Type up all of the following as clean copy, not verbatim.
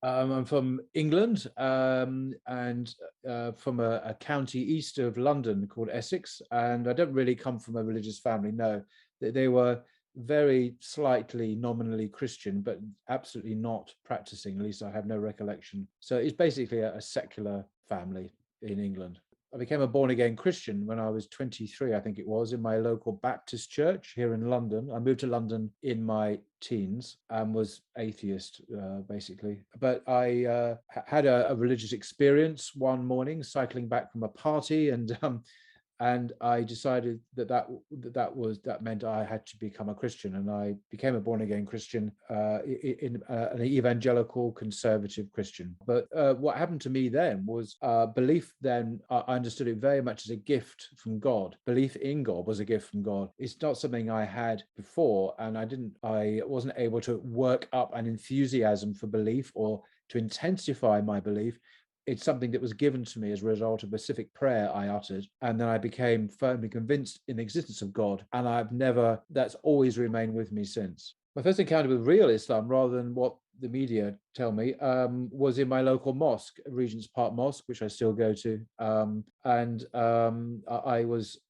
I'm from England, and from a county east of London called Essex. And I don't really come from a religious family. No, they were very slightly nominally Christian, but absolutely not practicing. At least I have no recollection. So it's basically a secular family in England. I became a born again Christian when I was 23, I think it was, in my local Baptist church here in London. I moved to London in my teens and was atheist, basically. But I had a religious experience one morning cycling back from a party, and I decided that meant I had to become a Christian, and I became a born again Christian, in an evangelical conservative Christian. But what happened to me then was belief. Then I understood it very much as a gift from God. Belief in God was a gift from God. It's not something I had before, and I wasn't able to work up an enthusiasm for belief or to intensify my belief. It's something that was given to me as a result of a specific prayer I uttered. And then I became firmly convinced in the existence of God. And that's always remained with me since. My first encounter with real Islam, rather than what the media tell me, was in my local mosque, Regent's Park Mosque, which I still go to. I was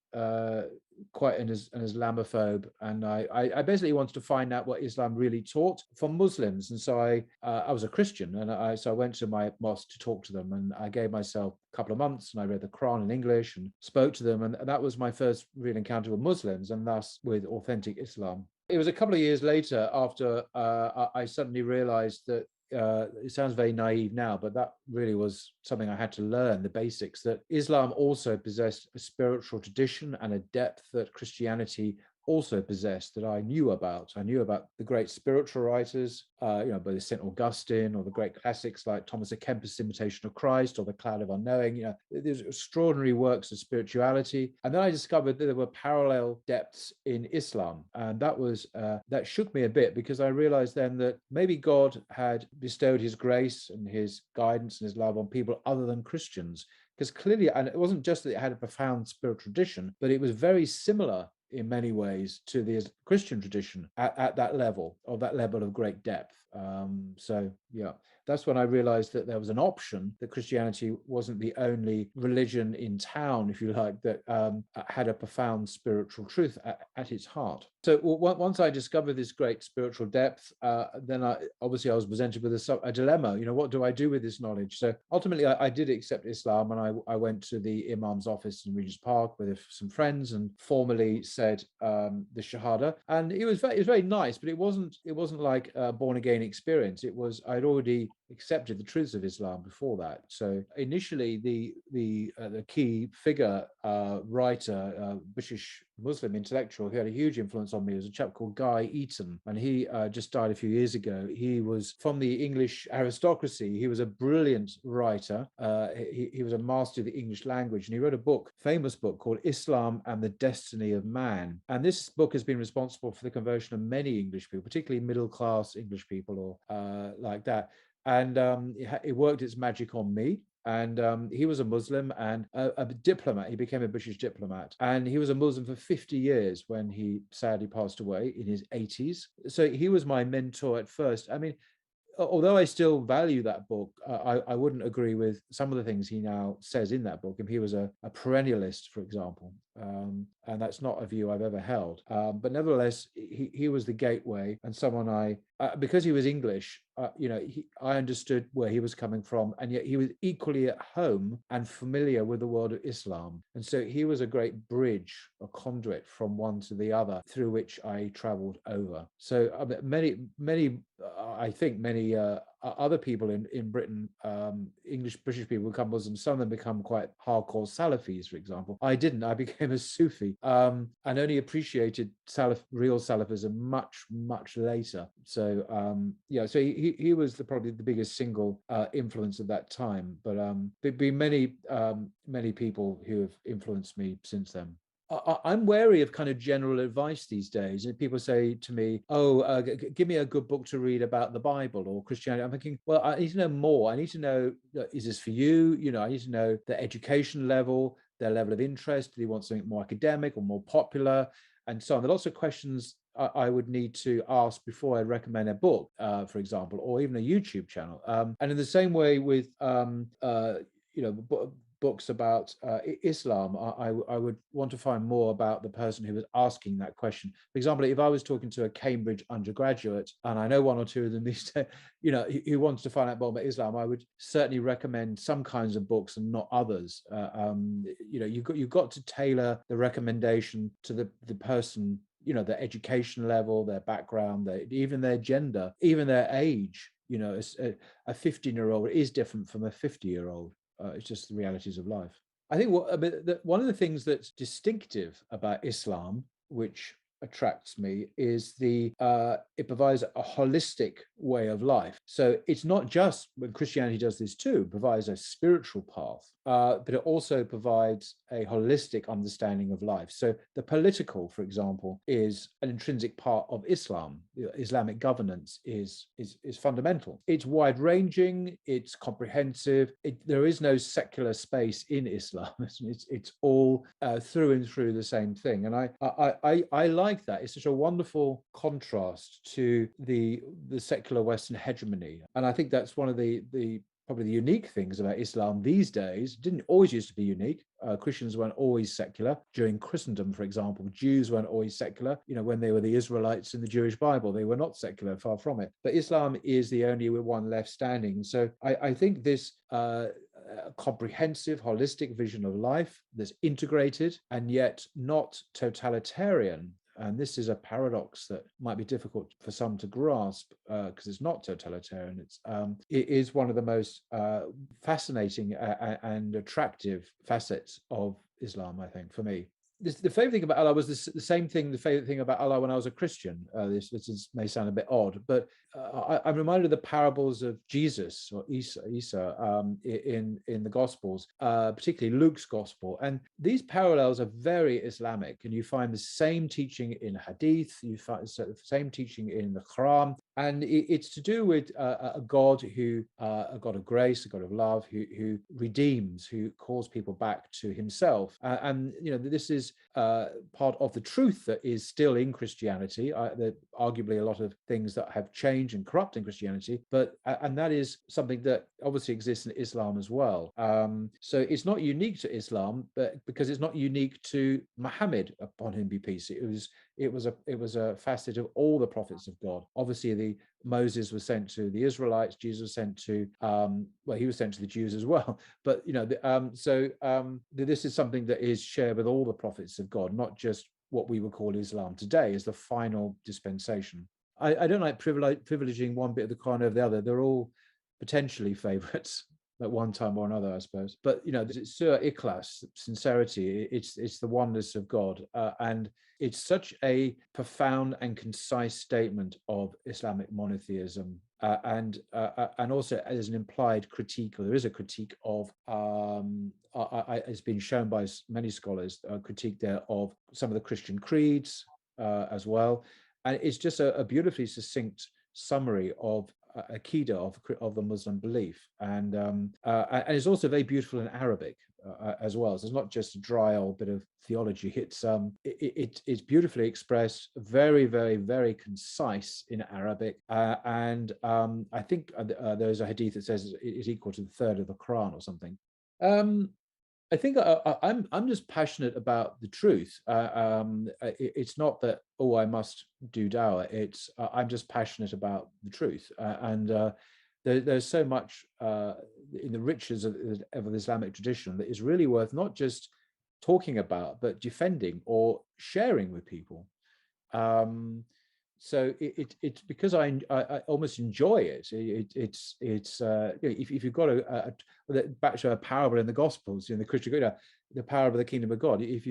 quite an Islamophobe, and I basically wanted to find out what Islam really taught from Muslims. And so I was a Christian, and I went to my mosque to talk to them, and I gave myself a couple of months, and I read the Qur'an in English and spoke to them, and that was my first real encounter with Muslims, and thus with authentic Islam. It was a couple of years later after I suddenly realized that it sounds very naive now, but that really was something I had to learn, the basics, that Islam also possessed a spiritual tradition and a depth that Christianity also possessed that I knew about. I knew about the great spiritual writers, by St. Augustine, or the great classics like Thomas à Kempis' Imitation of Christ, or The Cloud of Unknowing. There's extraordinary works of spirituality. And then I discovered that there were parallel depths in Islam. And that shook me a bit, because I realized then that maybe God had bestowed his grace and his guidance and his love on people other than Christians. Because clearly, and it wasn't just that it had a profound spiritual tradition, but it was very similar in many ways to the Christian tradition at that level of great depth. So yeah, that's when I realized that there was an option, that Christianity wasn't the only religion in town, if you like, that had a profound spiritual truth at its heart. So once I discovered this great spiritual depth, then I was presented with a dilemma. What do I do with this knowledge? So ultimately, I did accept Islam, and I went to the Imam's office in Regent's Park with some friends and formally said the Shahada. And it was very nice, but it wasn't like a born again experience. I'd already accepted the truths of Islam before that. So initially, the key figure, writer, British Muslim intellectual who had a huge influence on me was a chap called Guy Eaton, and he just died a few years ago. He was from the English aristocracy. He was a brilliant writer. He was a master of the English language, and he wrote a famous book called Islam and the Destiny of Man. And this book has been responsible for the conversion of many English people, particularly middle-class English people, or like that. And it worked its magic on me. And he was a Muslim and a diplomat. He became a British diplomat. And he was a Muslim for 50 years when he sadly passed away in his 80s. So he was my mentor at first. I mean, although I still value that book, I wouldn't agree with some of the things he now says in that book. If he was a perennialist, for example, and that's not a view I've ever held. But nevertheless, he was the gateway, and someone because he was English, I understood where he was coming from, and yet he was equally at home and familiar with the world of Islam. And so he was a great bridge, a conduit from one to the other, through which I traveled over. So I think many other people in Britain, British people, become Muslims. Some of them become quite hardcore Salafis, for example. I didn't. I became a Sufi, and only appreciated real Salafism much later. So so he was probably the biggest single influence at that time. But there've been many people who have influenced me since then. I'm wary of kind of general advice these days. And people say to me, "Oh, give me a good book to read about the Bible or Christianity." I'm thinking, well, I need to know more. I need to know, is this for you? I need to know the education level, their level of interest. Do they want something more academic or more popular, and so on? There are lots of questions I would need to ask before I recommend a book, for example, or even a YouTube channel. And in the same way with you know, books about Islam, I would want to find more about the person who was asking that question. For example, if I was talking to a Cambridge undergraduate, and I know one or two of them these days, you know, who wants to find out more about Islam, I would certainly recommend some kinds of books and not others. You know, you've got to tailor the recommendation to the person, you know, their education level, their background, even their gender, even their age. You know, a 15-year-old is different from a 50-year-old. It's just the realities of life. I think one of the things that's distinctive about Islam, which attracts me, is it provides a holistic way of life. So it's not just, when Christianity does this too, provides a spiritual path, but it also provides a holistic understanding of life. So the political, for example, is an intrinsic part of Islam. Islamic governance is fundamental. It's wide-ranging, it's comprehensive. There is no secular space in Islam. It's all through and through the same thing. And I like that. It's such a wonderful contrast to the secular Western hegemony. And I think that's one of the probably the unique things about Islam these days. It didn't always used to be unique. Christians weren't always secular. During Christendom, for example, Jews weren't always secular. You know, when they were the Israelites in the Jewish Bible, they were not secular, far from it. But Islam is the only one left standing. So I think this comprehensive, holistic vision of life that's integrated and yet not totalitarian. And this is a paradox that might be difficult for some to grasp because it's not totalitarian. It is one of the most fascinating and attractive facets of Islam, I think, for me. The favorite thing about Allah was the same thing, the favorite thing about Allah when I was a Christian. This may sound a bit odd, but I'm reminded of the parables of Jesus or Isa in the Gospels, particularly Luke's Gospel. And these parallels are very Islamic, and you find the same teaching in Hadith, you find the same teaching in the Qur'an. And it's to do with a God a God of grace, a God of love, who redeems, who calls people back to himself. And you know, this is part of the truth that is still in Christianity. There are arguably a lot of things that have changed and corrupt in Christianity, and that is something that obviously exists in Islam as well. So it's not unique to Islam, but because it's not unique to Muhammad, upon him be peace. It was a facet of all the prophets of God. Obviously, Moses was sent to the Israelites. Jesus was sent to he was sent to the Jews as well. But you know, this is something that is shared with all the prophets of God, not just what we would call Islam today as the final dispensation. I don't like privileging one bit of the Quran over the other. They're all potentially favorites at one time or another, I suppose. But you know, it's Surah Ikhlas, sincerity. It's the oneness of God, and it's such a profound and concise statement of Islamic monotheism, and also as an implied critique. Or there is a critique of. It's been shown by many scholars, a critique there of some of the Christian creeds as well, and it's just a beautifully succinct summary of Aqidah of the Muslim belief, and it's also very beautiful in Arabic as well. So it's not just a dry old bit of theology. It's beautifully expressed, very, very, very concise in Arabic, and I think there's a hadith that says it's equal to the third of the Quran or something. I think I'm just passionate about the truth. It's not that I must do dawah. It's I'm just passionate about the truth, and there's so much in the riches of the Islamic tradition that is really worth not just talking about, but defending or sharing with people. So it's because I almost enjoy it. It's if you've got back to a parable in the Gospels, in the Christian, the parable of the kingdom of God. If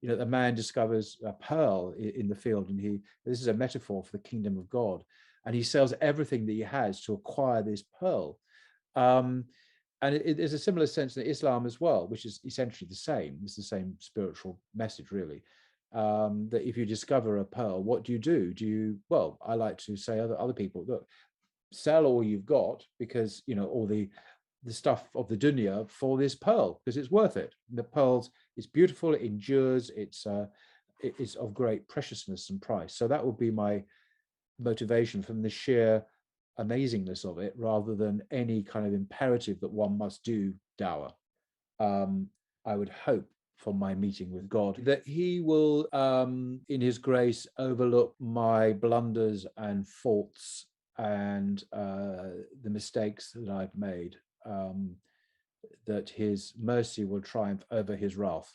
the man discovers a pearl in the field, and this is a metaphor for the kingdom of God, and he sells everything that he has to acquire this pearl. And there's a similar sense in Islam as well, which is essentially the same. It's the same spiritual message, really. That if you discover a pearl, what do? I like to say other people, look, sell all you've got, because all the stuff of the dunya for this pearl, because it's worth it. The pearls, it's beautiful, it endures, it's is of great preciousness and price. So that would be my motivation, from the sheer amazingness of it, rather than any kind of imperative that one must do dawah. I would hope from my meeting with God that He will, in His grace, overlook my blunders and faults and the mistakes that I've made. That His mercy will triumph over His wrath.